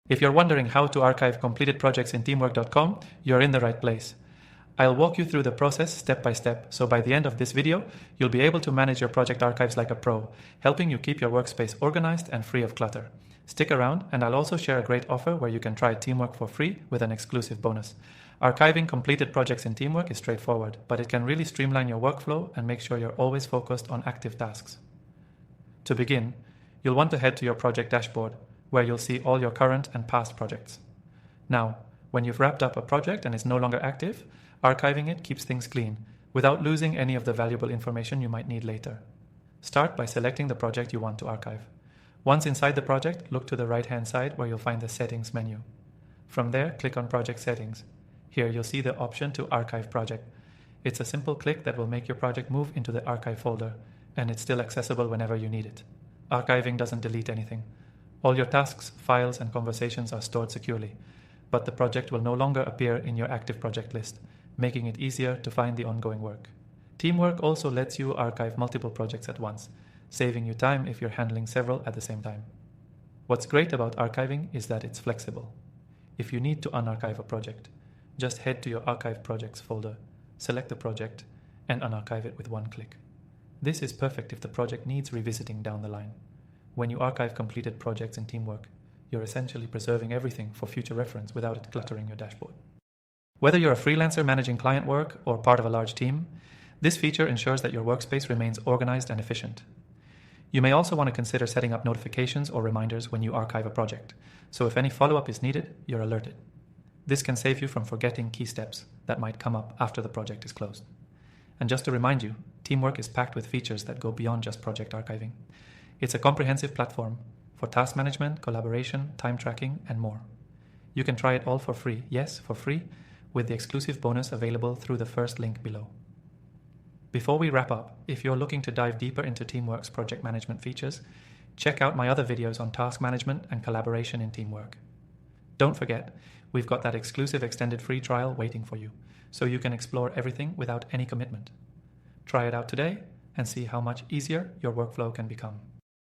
If you're wondering how to archive completed projects in teamwork.com, you're in the right place. I'll walk you through the process step by step, so by the end of this video, you'll be able to manage your project archives like a pro, helping you keep your workspace organized and free of clutter. Stick around, and I'll also share a great offer where you can try Teamwork for free with an exclusive bonus. Archiving completed projects in Teamwork is straightforward, but it can really streamline your workflow and make sure you're always focused on active tasks. To begin, you'll want to head to your project dashboard, where you'll see all your current and past projects. Now, when you've wrapped up a project and it's no longer active, archiving it keeps things clean, without losing any of the valuable information you might need later. Start by selecting the project you want to archive. Once inside the project, look to the right-hand side where you'll find the Settings menu. From there, click on Project Settings. Here you'll see the option to Archive Project. It's a simple click that will make your project move into the Archive folder, and it's still accessible whenever you need it. Archiving doesn't delete anything. All your tasks, files, and conversations are stored securely, but the project will no longer appear in your active project list, making it easier to find the ongoing work. Teamwork also lets you archive multiple projects at once, saving you time if you're handling several at the same time. What's great about archiving is that it's flexible. If you need to unarchive a project, just head to your Archive Projects folder, select the project, and unarchive it with one click. This is perfect if the project needs revisiting down the line. When you archive completed projects in Teamwork, you're essentially preserving everything for future reference without it cluttering your dashboard. Whether you're a freelancer managing client work or part of a large team, this feature ensures that your workspace remains organized and efficient. You may also want to consider setting up notifications or reminders when you archive a project, so if any follow-up is needed, you're alerted. This can save you from forgetting key steps that might come up after the project is closed. And just to remind you, Teamwork is packed with features that go beyond just project archiving. It's a comprehensive platform for task management, collaboration, time tracking, and more. You can try it all for free, yes, for free, with the exclusive bonus available through the first link below. Before we wrap up, if you're looking to dive deeper into Teamwork's project management features, check out my other videos on task management and collaboration in Teamwork. Don't forget, we've got that exclusive extended free trial waiting for you, so you can explore everything without any commitment. Try it out today and see how much easier your workflow can become.